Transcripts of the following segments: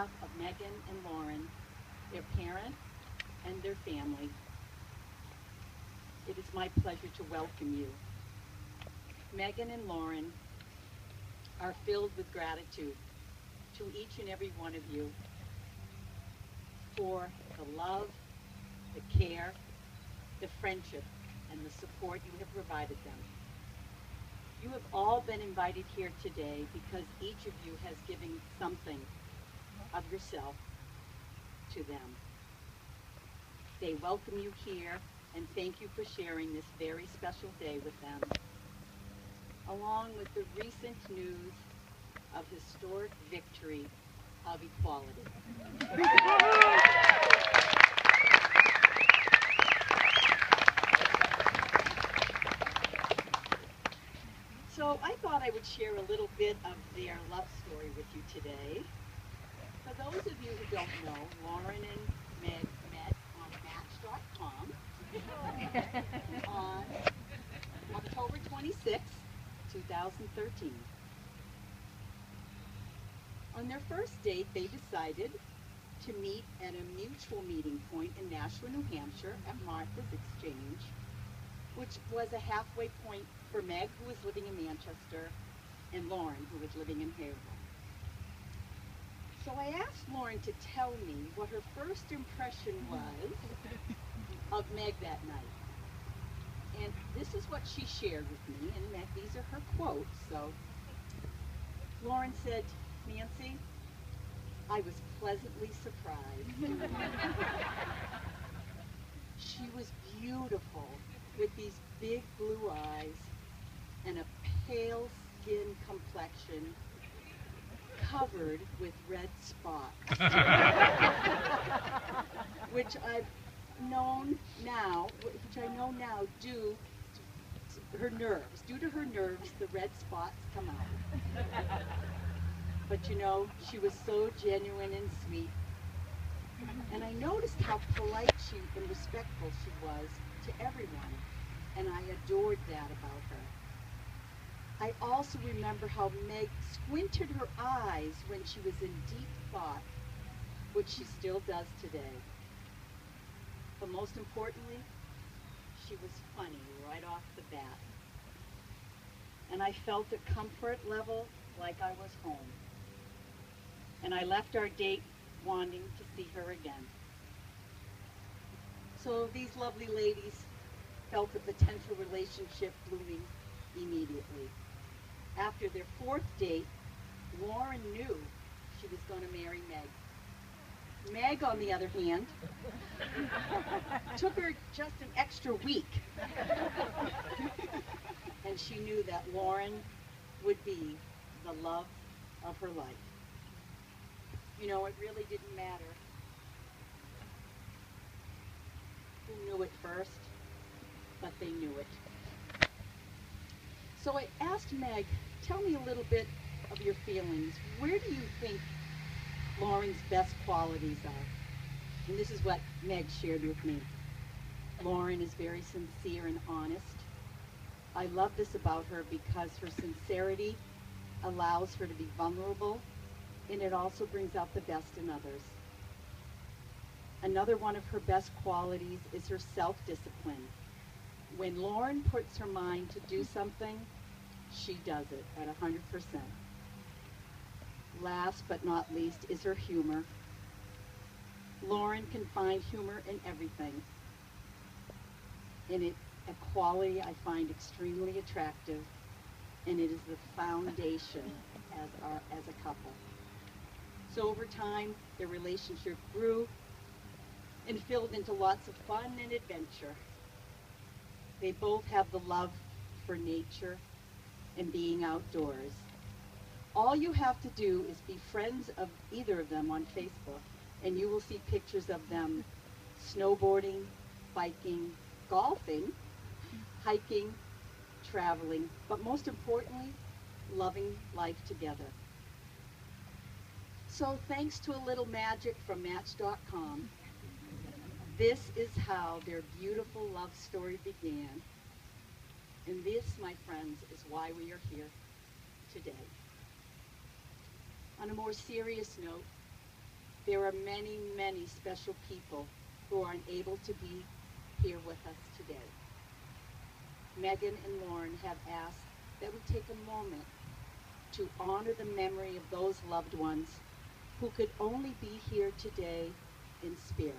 behalf of Meghan and Lauren, their parent, and their family, it is my pleasure to welcome you. Meghan and Lauren are filled with gratitude to each and every one of you for the love, the care, the friendship, and the support you have provided them. You have all been invited here today because each of you has given something of yourself to them. They welcome you here and thank you for sharing this very special day with them, along with the recent news of historic victory of equality. So I thought I would share a little bit of their love story with you today. For those of you who don't know, Lauren and Meg met on Match.com on October 26, 2013. On their first date, they decided to meet at a mutual meeting point in Nashua, New Hampshire at Martha's Exchange, which was a halfway point for Meg, who was living in Manchester, and Lauren, who was living in Haverhill. So I asked Lauren to tell me what her first impression was of Meg that night. And this is what she shared with me, and these are her quotes. So Lauren said, "Nancy, I was pleasantly surprised." She was beautiful with these big blue eyes and a pale skin complexion covered with red spots, which I know now due to her nerves. Due to her nerves, the red spots come out. But you know, she was so genuine and sweet. And I noticed how polite and respectful she was to everyone, and I adored that about her. I also remember how Meg squinted her eyes when she was in deep thought, which she still does today. But most importantly, she was funny right off the bat. And I felt a comfort level like I was home. And I left our date wanting to see her again. So these lovely ladies felt a potential relationship blooming immediately. After their fourth date, Lauren knew she was going to marry Meg. Meg, on the other hand, took her just an extra week. And she knew that Lauren would be the love of her life. You know, it really didn't matter who knew it first, but they knew it. So I asked Meg, tell me a little bit of your feelings. Where do you think Lauren's best qualities are? And this is what Meg shared with me. Lauren is very sincere and honest. I love this about her because her sincerity allows her to be vulnerable, and it also brings out the best in others. Another one of her best qualities is her self-discipline. When Lauren puts her mind to do something, she does it at 100%. Last but not least is her humor. Lauren can find humor in everything. And it's a quality I find extremely attractive, and it is the foundation as a couple. So over time, their relationship grew and filled into lots of fun and adventure. They both have the love for nature and being outdoors. All you have to do is be friends of either of them on Facebook, and you will see pictures of them snowboarding, biking, golfing, hiking, traveling, but most importantly, loving life together. So thanks to a little magic from Match.com, this is how their beautiful love story began. And this, my friends, is why we are here today. On a more serious note, There are many, many special people who are unable to be here with us today. Meghan and Lauren have asked that we take a moment to honor the memory of those loved ones who could only be here today in spirit.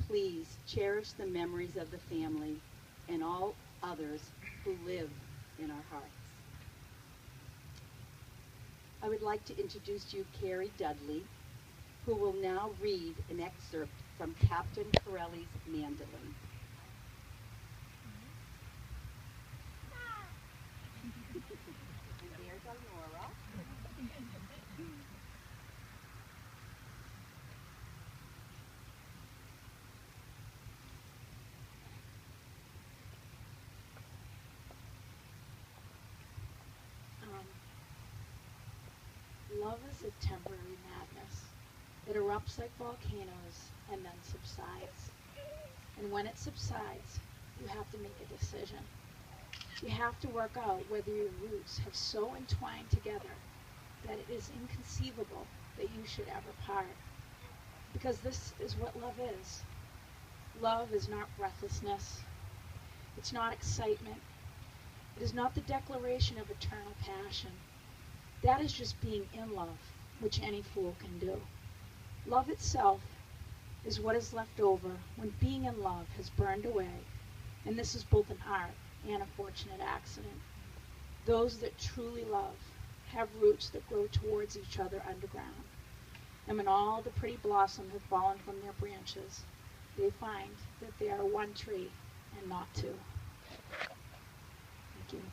Please cherish the memories of the family and all others who live in our hearts. I would like to introduce to you Carrie Dudley, who will now read an excerpt from Captain Corelli's Mandolin. And there's Elnora. Love is a temporary madness. It erupts like volcanoes and then subsides. And when it subsides, you have to make a decision. You have to work out whether your roots have so entwined together that it is inconceivable that you should ever part. Because this is what love is. Love is not breathlessness. It's not excitement. It is not the declaration of eternal passion. That is just being in love, which any fool can do. Love itself is what is left over when being in love has burned away, and this is both an art and a fortunate accident. Those that truly love have roots that grow towards each other underground, and when all the pretty blossoms have fallen from their branches, they find that they are one tree and not two. Thank you.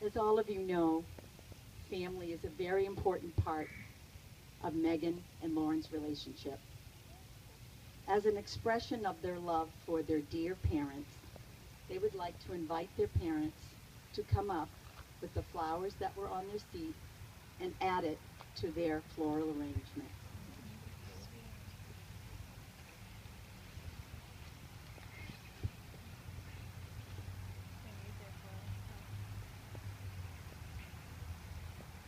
As all of you know, family is a very important part of Meghan and Lauren's relationship. As an expression of their love for their dear parents, they would like to invite their parents to come up with the flowers that were on their seat and add it to their floral arrangement.